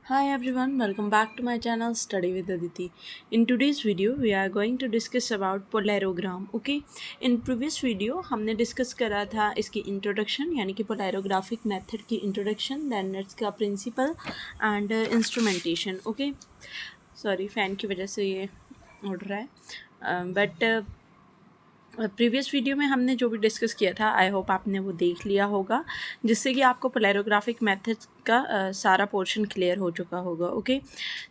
Hi everyone, welcome back to my channel Study with Aditi. In today's video, we are going to discuss about polarogram. Okay, in previous video हमने discuss करा था इसकी introduction यानी कि polairographic method की introduction, then इसका principle and instrumentation. Okay, sorry fan की वजह से ये उड़ रहा है but प्रीवियस वीडियो में हमने जो भी डिस्कस किया था आई होप आपने वो देख लिया होगा, जिससे कि आपको पोलैरोग्राफिक मेथड का सारा पोर्शन क्लियर हो चुका होगा. ओके,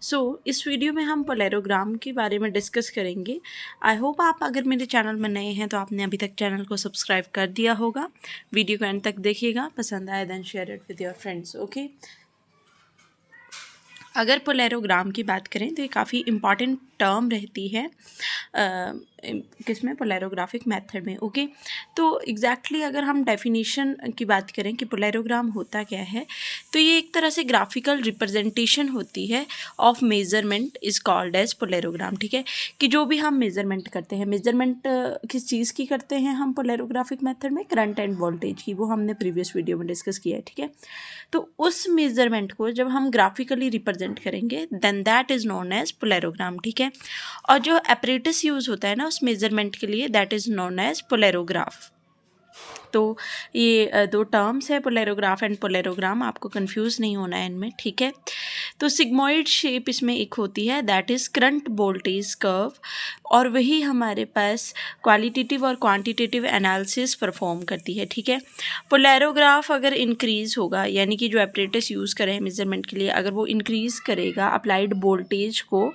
सो इस वीडियो में हम पोलैरोग्राम के बारे में डिस्कस करेंगे. आई होप आप अगर मेरे चैनल में नए हैं तो आपने अभी तक चैनल को सब्सक्राइब कर दिया होगा. वीडियो को एंड तक देखिएगा, पसंद आए then share it with your friends. Okay, अगर पोलैरोग्राम की बात करें तो ये काफ़ी इम्पॉर्टेंट टर्म रहती है किसमें, पोलैरोग्राफिक मेथड में. ओके, तो एग्जैक्टली अगर हम डेफिनेशन की बात करें कि पोलैरोग्राम होता क्या है, तो ये एक तरह से ग्राफिकल रिप्रेजेंटेशन होती है of measurement is called as polarogram. ठीक है, कि जो भी हम मेजरमेंट करते हैं, मेजरमेंट किस चीज़ की करते हैं हम पोलैरोग्राफिक मेथड में, करंट एंड वोल्टेज की, वो हमने प्रीवियस वीडियो में डिस्कस किया है. ठीक है, तो उस मेजरमेंट को जब हम ग्राफिकली रिप्रेजेंट करेंगे then that is known as polarogram. ठीक है, और जो एपरेटस यूज़ होता है ना उस मेजरमेंट के लिए, that is known as polarograph. तो ये दो टर्म्स है, पोलैरोग्राफ एंड पोलैरोग्राम, आपको कंफ्यूज नहीं होना है इनमें. ठीक है, तो सिग्मोइड शेप इसमें एक होती है, that is current voltage curve, और वही हमारे पास क्वालिटेटिव और क्वांटिटेटिव एनालिसिस परफॉर्म करती है. ठीक है, पोलैरोग्राफ अगर इंक्रीज़ होगा, यानी कि जो एपरेटस यूज़ करें मेजरमेंट के लिए, अगर वो इंक्रीज़ करेगा अप्लाइड वोल्टेज को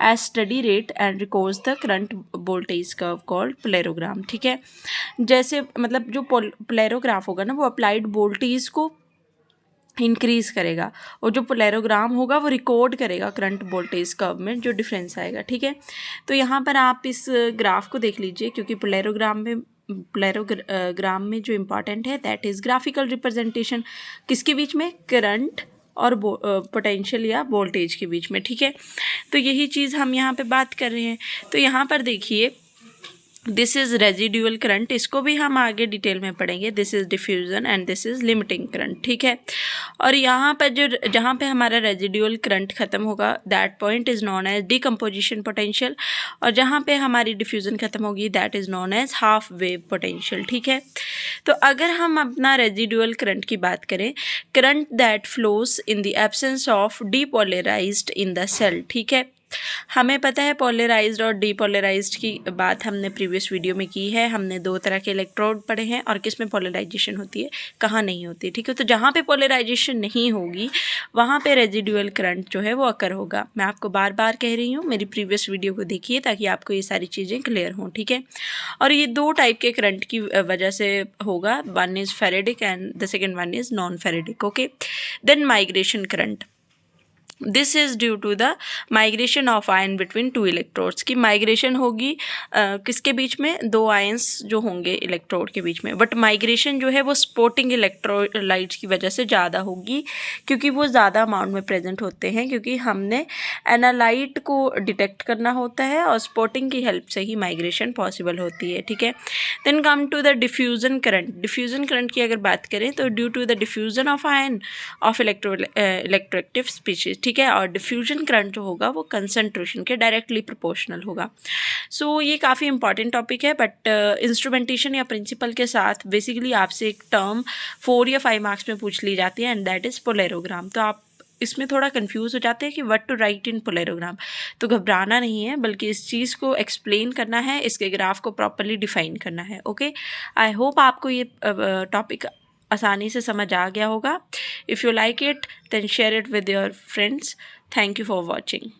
as steady rate and records the current voltage curve called polarogram. ठीक है, जैसे मतलब जो पोलैरोग्राफ होगा ना वो अप्लाइड वोल्टेज को इंक्रीज़ करेगा, और जो पोलैरोग्राम होगा वो रिकॉर्ड करेगा करंट वोल्टेज कर्व में जो डिफरेंस आएगा. ठीक है, तो यहाँ पर आप इस ग्राफ को देख लीजिए, क्योंकि पोलैरोग्राम में जो इम्पॉर्टेंट है दैट इज़ ग्राफिकल रिप्रेजेंटेशन, किसके बीच में, करंट और पोटेंशियल या वोल्टेज के बीच में. ठीक है, तो यही चीज़ हम यहाँ पे बात कर रहे हैं. तो यहाँ पर देखिए, दिस इज़ रेजिडुअल करंट, इसको भी हम आगे डिटेल में पढ़ेंगे. This is diffusion and this is limiting current. ठीक है, और यहाँ पर जहाँ पे हमारा रेजिडुअल करंट ख़त्म होगा that point is known as decomposition potential, और जहाँ पे हमारी डिफ्यूज़न ख़त्म होगी that is known as half wave potential. ठीक है, तो अगर हम अपना रेजिडुअल करंट की बात करें, current that flows in the absence of depolarized in the cell. ठीक है, हमें पता है पोलराइज्ड और डीपोलराइज्ड की बात हमने प्रीवियस वीडियो में की है. हमने दो तरह के इलेक्ट्रोड पढ़े हैं और किस में पोलराइजेशन होती है, कहाँ नहीं होती. ठीक है, तो जहाँ पे पोलराइजेशन नहीं होगी वहाँ पे रेजिडुअल करंट जो है वो अकर होगा. मैं आपको बार बार कह रही हूँ, मेरी प्रीवियस वीडियो को देखिए ताकि आपको ये सारी चीज़ें क्लियर हों. ठीक है, और ये दो टाइप के करंट की वजह से होगा, one is faradic and the second one is non faradic. Okay, then migration current, this is due to the migration of ion between two electrodes. की माइग्रेशन होगी किसके बीच में, दो आयन्स जो होंगे इलेक्ट्रोड के बीच में, बट माइग्रेशन जो है वो स्पोर्टिंग इलेक्ट्रोलाइट्स की वजह से ज़्यादा होगी, क्योंकि वो ज़्यादा अमाउंट में प्रेजेंट होते हैं, क्योंकि हमने एनालाइट को डिटेक्ट करना होता है और स्पोर्टिंग की हेल्प से ही माइग्रेशन पॉसिबल होती है. ठीक है, then come to the diffusion current. Diffusion current की अगर बात करें तो due to the diffusion of ion of electroactive species. ठीक है, और डिफ्यूजन करंट जो होगा वो कंसंट्रेशन के डायरेक्टली प्रोपोर्शनल होगा. सो ये काफ़ी इंपॉर्टेंट टॉपिक है, बट इंस्ट्रूमेंटेशन या प्रिंसिपल के साथ बेसिकली आपसे एक टर्म 4 या 5 मार्क्स में पूछ ली जाती है एंड दैट इज़ पोलैरोग्राम. तो आप इसमें थोड़ा कंफ्यूज हो जाते हैं कि what to write in polarogram. तो घबराना नहीं है, बल्कि इस चीज़ को एक्सप्लेन करना है, इसके ग्राफ को प्रॉपरली डिफाइन करना है. ओके, आई होप आपको ये टॉपिक आसानी से समझ आ गया होगा. If you like it then share it with your friends. Thank you for watching.